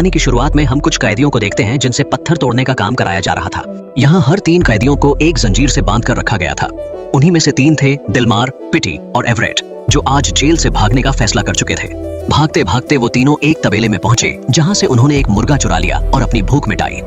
कहानी की शुरुआत में हम कुछ कैदियों को देखते हैं जिनसे पत्थर तोड़ने का काम कराया जा रहा था। यहाँ हर 3 कैदियों को एक जंजीर से बांधकर रखा गया था। उन्हीं में से 3 थे दिलमार, पिटी और एवरेट, जो आज जेल से भागने का फैसला कर चुके थे। भागते भागते वो तीनों एक तबेले में पहुंचे, जहां से उन्होंने एक मुर्गा चुरा लिया और अपनी भूख मिटाई।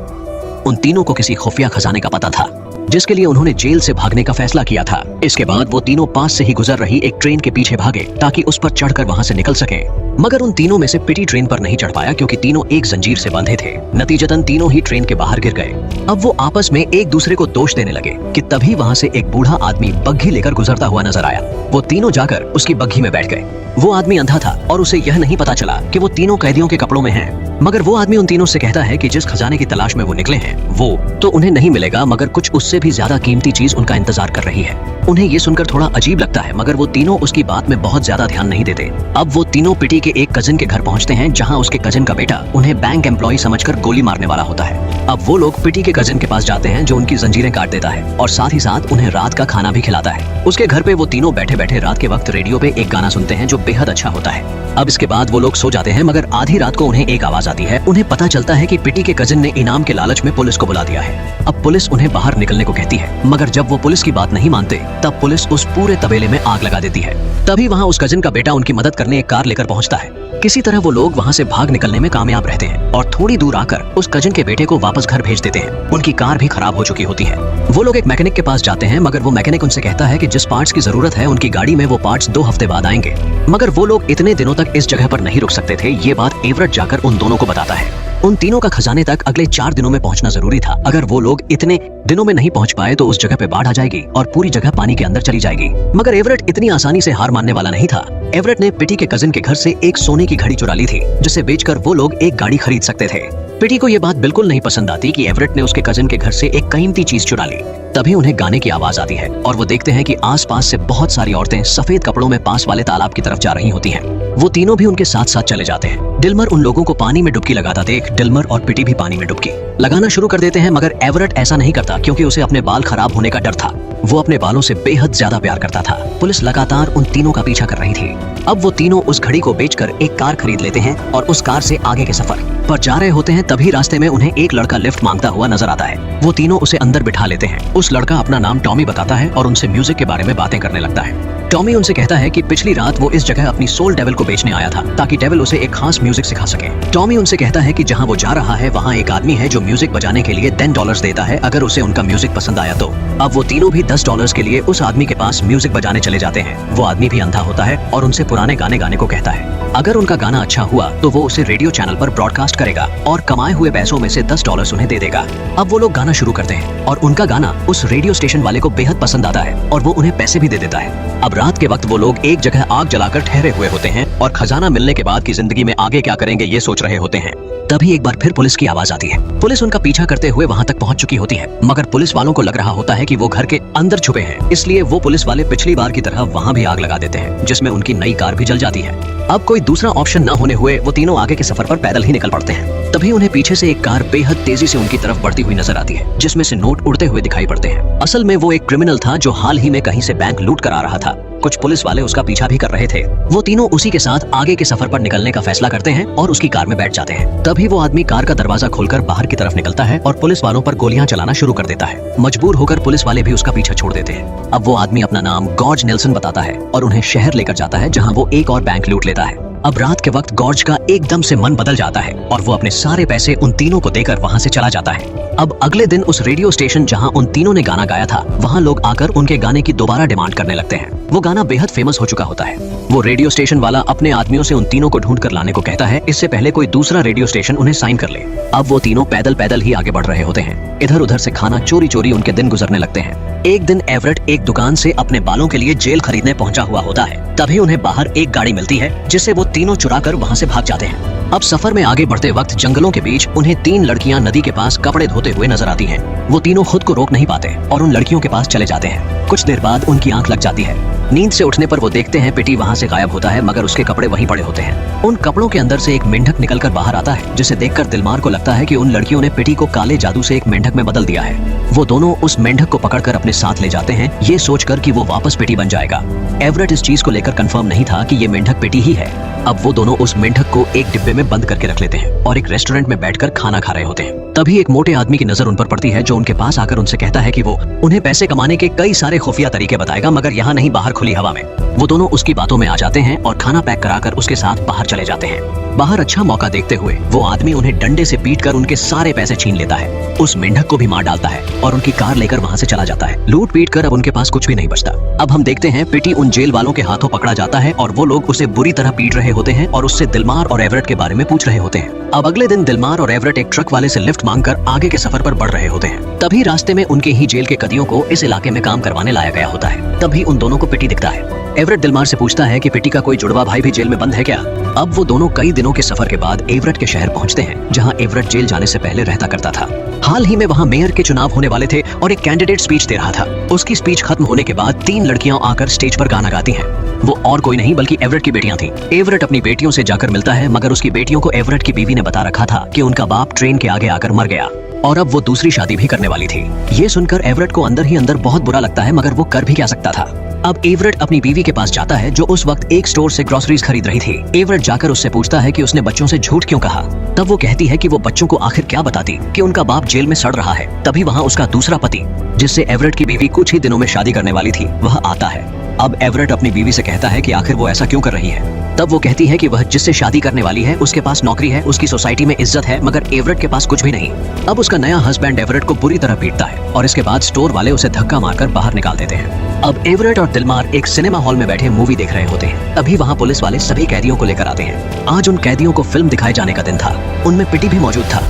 उन तीनों को किसी खुफिया खजाने का पता था, जिसके लिए उन्होंने जेल से भागने का फैसला किया था। इसके बाद वो तीनों पास से ही गुजर रही एक ट्रेन के पीछे भागे ताकि उस पर चढ़कर वहां से निकल सके। मगर उन तीनों में से पिटी ट्रेन पर नहीं चढ़ पाया क्योंकि तीनों एक जंजीर से बंधे थे। नतीजतन तीनों ही ट्रेन के बाहर गिर गए। अब वो आपस में एक दूसरे को दोष देने लगे कि तभी वहां से एक बूढ़ा आदमी बग्घी लेकर गुजरता हुआ नजर आया। वो तीनों जाकर उसकी बग्घी में बैठ गए। वो आदमी अंधा था और उसे यह नहीं पता चला कि वो तीनों कैदियों के कपड़ों में हैं। मगर वो आदमी उन तीनों से कहता है कि जिस खजाने की तलाश में वो निकले हैं वो तो उन्हें नहीं मिलेगा, मगर कुछ उससे भी ज्यादा कीमती चीज उनका इंतजार कर रही है। उन्हें ये सुनकर थोड़ा अजीब लगता है, मगर वो तीनों उसकी बात में बहुत ज्यादा ध्यान नहीं देते। अब वो तीनों पिटी के एक कजिन के घर पहुंचते हैं, जहां उसके कजिन का बेटा उन्हें बैंक एम्प्लॉय समझकर गोली मारने वाला होता है। अब वो लोग पिटी के कजिन के पास जाते हैं, जो उनकी जंजीरें काट देता है और साथ ही साथ उन्हें रात का खाना भी खिलाता है। उसके घर पे वो तीनों बैठे बैठे रात के वक्त रेडियो पे एक गाना सुनते हैं जो बेहद अच्छा होता है। अब इसके बाद वो लोग सो जाते हैं, मगर आधी रात को उन्हें एक आवाज आती है। उन्हें पता चलता है कि पिटी के कजिन ने इनाम के लालच में पुलिस को बुला दिया है। अब पुलिस उन्हें बाहर निकलने को कहती है, मगर जब वो पुलिस की बात नहीं मानते तब पुलिस उस पूरे तबेले में आग लगा देती है। तभी वहाँ उस कजिन का बेटा उनकी मदद करने एक कार लेकर पहुँचता है। किसी तरह वो लोग वहाँ से भाग निकलने में कामयाब रहते हैं और थोड़ी दूर आकर उस कजिन के बेटे को वापस घर भेज देते हैं। उनकी कार भी खराब हो चुकी होती है। वो लोग एक मैकेनिक के पास जाते हैं, मगर वो मैकेनिक उनसे कहता है कि जिस पार्ट्स की जरूरत है उनकी गाड़ी में वो पार्ट्स 2 हफ्ते बाद आएंगे। मगर वो लोग इतने दिनों तक इस जगह पर नहीं रुक सकते थे। ये बात एवरेट जाकर उन दोनों को बताता है। उन तीनों का खजाने तक अगले 4 दिनों में पहुंचना जरूरी था। अगर वो लोग इतने दिनों में नहीं पहुंच पाए तो उस जगह पे बाढ़ आ जाएगी और पूरी जगह पानी के अंदर चली जाएगी। मगर एवरेट इतनी आसानी से हार मानने वाला नहीं था। एवरेट ने पिटी के कजिन के घर से एक सोने की घड़ी चुरा ली थी, जिसे बेचकर वो लोग एक गाड़ी खरीद सकते थे। पिटी को ये बात बिल्कुल नहीं पसंद आती कि एवरेट ने उसके कजिन के घर से एक कीमती चीज चुरा ली। तभी उन्हें गाने की आवाज आती है और वो देखते हैं कि आसपास से बहुत सारी औरतें सफेद कपड़ों में पास वाले तालाब की तरफ जा रही होती हैं। वो तीनों भी उनके साथ साथ चले जाते हैं। डिल्मर उन लोगों को पानी में डुबकी लगाता देख डिल्मर और पिटी भी पानी में डुबकी लगाना शुरू कर देते हैं, मगर एवरेट ऐसा नहीं करता क्योंकि उसे अपने बाल खराब होने का डर था। वो अपने बालों से बेहद ज्यादा प्यार करता था। पुलिस लगातार उन तीनों का पीछा कर रही थी। अब वो तीनों उस घड़ी को बेचकर एक कार खरीद लेते हैं और उस कार से आगे के सफर पर जा रहे होते हैं। तभी रास्ते में उन्हें एक लड़का लिफ्ट मांगता हुआ नजर आता है। वो तीनों उसे अंदर बिठा लेते हैं। उस लड़का अपना नाम टॉमी बताता है और उनसे म्यूजिक के बारे में बातें करने लगता है। टॉमी उनसे कहता है कि पिछली रात वो इस जगह अपनी सोल डेविल को बेचने आया था ताकि डेविल उसे एक खास म्यूजिक सिखा सके। टॉमी उनसे कहता है कि जहां वो जा रहा है वहां एक आदमी है जो म्यूजिक बजाने के लिए $10 देता है अगर उसे उनका म्यूजिक पसंद आया तो। अब वो तीनों भी $10 के लिए उस आदमी के पास म्यूजिक बजाने चले जाते हैं। वो आदमी भी अंधा होता है और उनसे पुराने गाने गाने को कहता है। अगर उनका गाना अच्छा हुआ तो वो उसे रेडियो चैनल पर ब्रॉडकास्ट करेगा और कमाए हुए पैसों में से $10 उन्हें दे देगा। अब वो लोग गाना शुरू करते हैं और उनका गाना उस रेडियो स्टेशन वाले को बेहद पसंद आता है और वो उन्हें पैसे भी दे देता है। अब रात के वक्त वो लोग एक जगह आग जलाकर ठहरे हुए होते हैं और खजाना मिलने के बाद की जिंदगी में आगे क्या करेंगे ये सोच रहे होते हैं। तभी एक बार फिर पुलिस की आवाज आती है। पुलिस उनका पीछा करते हुए वहां तक पहुंच चुकी होती है, मगर पुलिस वालों को लग रहा होता है कि वो घर के अंदर छुपे हैं। इसलिए वो पुलिस वाले पिछली बार की तरह वहां भी आग लगा देते हैं, जिसमें उनकी नई कार भी जल जाती है। अब कोई दूसरा ऑप्शन न होने हुए वो तीनों आगे के सफर पर पैदल ही निकल पड़ते हैं। तभी उन्हें पीछे से एक कार बेहद तेजी से उनकी तरफ बढ़ती हुई नजर आती है, जिसमें से नोट उड़ते हुए दिखाई पड़ते हैं। असल में वो एक क्रिमिनल था जो हाल ही में कहीं से बैंक लूट कर आ रहा था। कुछ पुलिस वाले उसका पीछा भी कर रहे थे। वो तीनों उसी के साथ आगे के सफर पर निकलने का फैसला करते हैं और उसकी कार में बैठ जाते हैं। तभी वो आदमी कार का दरवाजा खोलकर बाहर की तरफ निकलता है और पुलिस वालों पर गोलियां चलाना शुरू कर देता है। मजबूर होकर पुलिस वाले भी उसका पीछा छोड़ देते हैं। अब वो आदमी अपना नाम गॉर्ज नेल्सन बताता है और उन्हें शहर लेकर जाता है, जहाँ वो एक और बैंक लूट लेता है। अब रात के वक्त गॉर्ज का एकदम से मन बदल जाता है और वो अपने सारे पैसे उन तीनों को देकर वहां से चला जाता है। अब अगले दिन उस रेडियो स्टेशन जहां उन तीनों ने गाना गाया था, वहां लोग आकर उनके गाने की दोबारा डिमांड करने लगते हैं। वो गाना बेहद फेमस हो चुका होता है। वो रेडियो स्टेशन वाला अपने आदमियों से उन तीनों को ढूंढ कर लाने को कहता है, इससे पहले कोई दूसरा रेडियो स्टेशन उन्हें साइन कर ले। अब वो तीनों पैदल पैदल ही आगे बढ़ रहे होते हैं। इधर उधर से खाना चोरी चोरी उनके दिन गुजरने लगते हैं। एक दिन एवरेट एक दुकान से अपने बालों के लिए जेल खरीदने पहुंचा हुआ होता है। तभी उन्हें बाहर एक गाड़ी मिलती है, जिससे वो तीनों चुरा कर वहां से भाग जाते हैं। अब सफर में आगे बढ़ते वक्त जंगलों के बीच उन्हें 3 लड़कियां नदी के पास कपड़े धोते हुए नजर आती हैं। वो तीनों खुद को रोक नहीं पाते और उन लड़कियों के पास चले जाते हैं। कुछ देर बाद उनकी आंख लग जाती है। नींद से उठने पर वो देखते हैं पिटी वहाँ से गायब होता है, मगर उसके कपड़े वहीं पड़े होते हैं। उन कपड़ों के अंदर से एक मेंढक निकलकर बाहर आता है, जिसे देखकर दिलमार को लगता है कि उन लड़कियों ने पिटी को काले जादू से एक मेंढक में बदल दिया है। वो दोनों उस मेंढक को पकड़कर अपने साथ ले जाते हैं, ये सोचकर कि वो वापस पिटी बन जाएगा। एवरेट इस चीज को लेकर कंफर्म नहीं था कि ये मेंढक पिटी ही है। अब वो दोनों उस मेंढक को एक डिब्बे में बंद करके रख लेते हैं और एक रेस्टोरेंट में बैठकर खाना खा रहे होते हैं। तभी एक मोटे आदमी की नजर उन पर पड़ती है, जो उनके पास आकर उनसे कहता है कि वो उन्हें पैसे कमाने के कई सारे खुफिया तरीके बताएगा, मगर यहाँ नहीं, बाहर खुली हवा में। वो दोनों उसकी बातों में आ जाते हैं और खाना पैक कराकर उसके साथ बाहर चले जाते हैं। बाहर अच्छा मौका देखते हुए वो आदमी उन्हें डंडे से पीटकर उनके सारे पैसे छीन लेता है, उस मेंढक को भी मार डालता है और उनकी कार लेकर वहाँ से चला जाता है। लूट पीट कर अब उनके पास कुछ भी नहीं बचता। अब हम देखते हैं पिटी उन जेल वालों के हाथों पकड़ा जाता है और वो लोग उसे बुरी तरह पीट रहे होते हैं और उससे दिलमार और एवरेट के बारे में पूछ रहे होते हैं। अब अगले दिन दिलमार और एवरेट एक ट्रक वाले से लिफ्ट मांगकर आगे के सफर पर बढ़ रहे होते हैं। तभी रास्ते में उनके ही जेल के कैदियों को इस इलाके में काम करवाने लाया गया होता है। तभी उन दोनों को पिटी दिखता है। एवरेट दिलमार से पूछता है कि पिटी का कोई जुड़वा भाई भी जेल में बंद है क्या। अब वो दोनों कई दिनों के सफर के बाद एवरेट के शहर पहुंचते हैं, जहां एवरेट जेल जाने से पहले रहता करता था। हाल ही में वहां मेयर के चुनाव होने वाले थे और एक कैंडिडेट स्पीच दे रहा था। उसकी स्पीच खत्म होने के बाद 3 लड़कियां आकर स्टेज पर गाना गाती हैं। वो और कोई नहीं बल्कि एवरेट की बेटियां थीं। एवरेट अपनी बेटियों से जाकर मिलता है, मगर उसकी बेटियों को एवरेट की बीवी ने बता रखा था कि उनका बाप ट्रेन के आगे आकर मर गया और अब वो दूसरी शादी भी करने वाली थी। ये सुनकर एवरेट को अंदर ही अंदर बहुत बुरा लगता है, मगर वो कर भी क्या सकता था। अब एवरेट अपनी बीवी के पास जाता है, जो उस वक्त एक स्टोर से ग्रोसरीज खरीद रही थी। एवरेट जाकर उससे पूछता है कि उसने बच्चों से झूठ क्यों कहा। तब वो कहती है कि वो बच्चों को आखिर क्या बताती कि उनका बाप जेल में सड़ रहा है। तभी वहाँ उसका दूसरा पति, जिससे एवरेट की बीवी कुछ ही दिनों में शादी करने वाली थी, वह आता है। अब एवरेट अपनी बीवी से कहता है कि आखिर वो ऐसा क्यों कर रही है। तब वो कहती है कि वह जिससे शादी करने वाली है उसके पास नौकरी है, उसकी सोसाइटी में इज्जत है, मगर एवरेट के पास कुछ भी नहीं। अब उसका नया हस्बैंड एवरेट को बुरी तरह पीटता है और इसके बाद स्टोर वाले उसे धक्का मारकर बाहर निकाल देते हैं। अब एवरेट और दिलमार एक सिनेमा हॉल में बैठे मूवी देख रहे होते हैं। तभी वहाँ पुलिस वाले सभी कैदियों को लेकर आते हैं। आज उन कैदियों को फिल्म दिखाए जाने का दिन था। उनमें पिटी भी मौजूद था।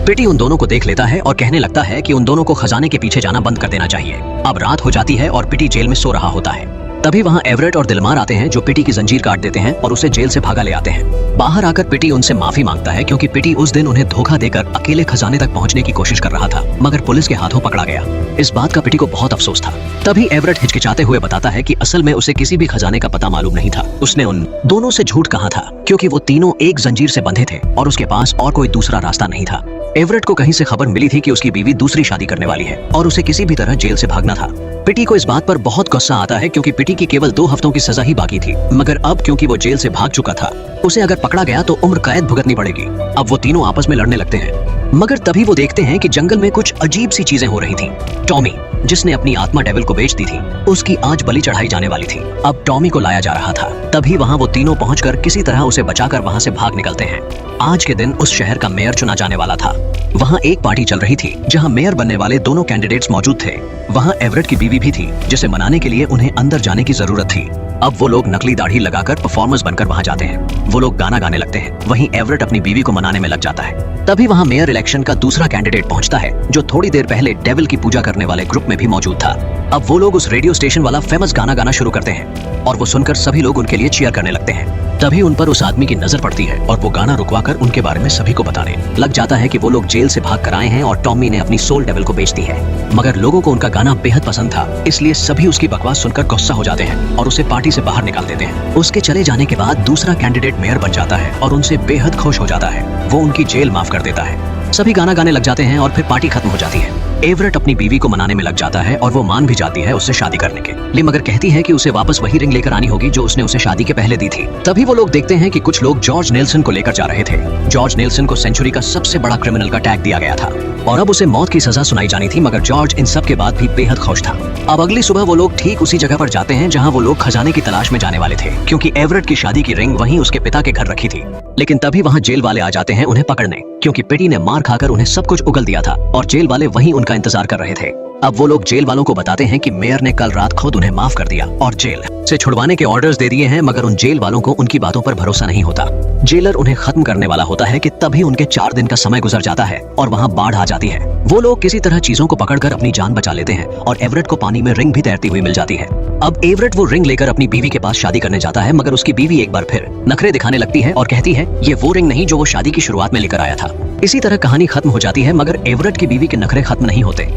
पिटी उन दोनों को देख लेता है और कहने लगता है कि उन दोनों को खजाने के पीछे जाना बंद कर देना चाहिए। अब रात हो जाती है और पिटी जेल में सो रहा होता है। तभी वहाँ एवरेट और दिलमार आते हैं, जो पिटी की जंजीर काट देते हैं और उसे जेल से भागा ले आते हैं। बाहर आकर पिटी उनसे माफी मांगता है, क्योंकि पिटी उस दिन उन्हें धोखा देकर अकेले खजाने तक पहुंचने की कोशिश कर रहा था, मगर पुलिस के हाथों पकड़ा गया। इस बात का पिटी को बहुत अफसोस था। तभी एवरेट हिचकिचाते हुए बताता है कि असल में उसे किसी भी खजाने का पता मालूम नहीं था। उसने उन दोनों से झूठ कहा था, क्योंकि वो तीनों एक जंजीर से बंधे थे और उसके पास और कोई दूसरा रास्ता नहीं था। एवरेट को कहीं से खबर मिली थी कि उसकी बीवी दूसरी शादी करने वाली है और उसे किसी भी तरह जेल से भागना था। पिटी को इस बात पर बहुत गुस्सा आता है, क्योंकि पिटी की केवल 2 हफ्तों की सजा ही बाकी थी, मगर अब क्योंकि वो जेल से भाग चुका था, उसे अगर पकड़ा गया तो उम्र कैद भुगतनी पड़ेगी। अब वो तीनों आपस में लड़ने लगते हैं, मगर तभी वो देखते हैं कि जंगल में कुछ अजीब सी चीजें हो रही थीं। टॉमी, जिसने अपनी आत्मा डेविल को बेच दी थी, उसकी आज बलि चढ़ाई जाने वाली थी। अब टॉमी को लाया जा रहा था। तभी वहाँ वो तीनों पहुंचकर किसी तरह उसे बचाकर वहाँ से भाग निकलते हैं। आज के दिन उस शहर का मेयर चुना जाने वाला था। वहाँ एक पार्टी चल रही थी, जहाँ मेयर बनने वाले दोनों कैंडिडेट्स मौजूद थे। वहाँ एवरेट की बीवी भी थी, जिसे मनाने के लिए उन्हें अंदर जाने की जरूरत थी। अब वो लोग नकली दाढ़ी लगाकर परफॉर्मर्स बनकर वहाँ जाते हैं। वो लोग गाना गाने लगते हैं। वहीं एवरेट अपनी बीवी को मनाने में लग जाता है। तभी वहाँ मेयर इलेक्शन का दूसरा कैंडिडेट पहुंचता है, जो थोड़ी देर पहले डेविल की पूजा करने वाले ग्रुप में भी मौजूद था। अब वो लोग उस रेडियो स्टेशन वाला फेमस गाना गाना शुरू करते हैं और वो सुनकर सभी लोग उनके लिए चीयर करने लगते हैं। तभी उन पर उस आदमी की नजर पड़ती है और वो गाना रुकवाकर उनके बारे में सभी को बताने लग जाता है कि वो लोग जेल से भाग कर आए हैं और टॉमी ने अपनी सोल डेविल को बेच दी है। मगर लोगों को उनका गाना बेहद पसंद था, इसलिए सभी उसकी बकवास सुनकर गुस्सा हो जाते हैं और उसे पार्टी से बाहर निकाल देते हैं। उसके चले जाने के बाद दूसरा कैंडिडेट मेयर बन जाता है और उनसे बेहद खुश हो जाता है। वो उनकी जेल माफ कर देता है। सभी गाना गाने लग जाते हैं और फिर पार्टी खत्म हो जाती है। एवरेट अपनी बीवी को मनाने में लग जाता है और वो मान भी जाती है उससे शादी करने के लिए, मगर कहती है कि उसे वापस वही रिंग लेकर आनी होगी जो उसने उसे शादी के पहले दी थी। तभी वो लोग देखते हैं कि कुछ लोग जॉर्ज नेल्सन को लेकर जा रहे थे। जॉर्ज नेल्सन को सेंचुरी का सबसे बड़ा क्रिमिनल का टैग दिया गया था और अब उसे मौत की सजा सुनाई जानी थी, मगर जॉर्ज इन सब के बाद भी बेहद खुश था। अब अगली सुबह वो लोग ठीक उसी जगह पर जाते हैं जहाँ वो लोग खजाने की तलाश में जाने वाले थे, क्योंकि एवरेट की शादी की रिंग वहीं उसके पिता के घर रखी थी। लेकिन तभी वहाँ जेल वाले आ जाते हैं उन्हें पकड़ने, क्योंकि पिटी ने मार खाकर उन्हें सब कुछ उगल दिया था और जेल वाले वहीं उनका इंतजार कर रहे थे। अब वो लोग जेल वालों को बताते हैं कि मेयर ने कल रात खुद उन्हें माफ कर दिया और जेल से छुड़वाने के ऑर्डर्स दे दिए हैं, मगर उन जेल वालों को उनकी बातों पर भरोसा नहीं होता। जेलर उन्हें खत्म करने वाला होता है कि तभी उनके 4 दिन का समय गुजर जाता है और वहाँ बाढ़ आ जाती है। वो लोग किसी तरह चीजों को पकड़कर अपनी जान बचा लेते हैं और एवरेट को पानी में रिंग भी तैरती हुई मिल जाती है। अब एवरेट वो रिंग लेकर अपनी बीवी के पास शादी करने जाता है, मगर उसकी बीवी एक बार फिर नखरे दिखाने लगती है और कहती है ये वो रिंग नहीं जो वो शादी की शुरुआत में लेकर आया था। इसी तरह कहानी खत्म हो जाती है, मगर एवरेट की बीवी के नखरे खत्म नहीं होते।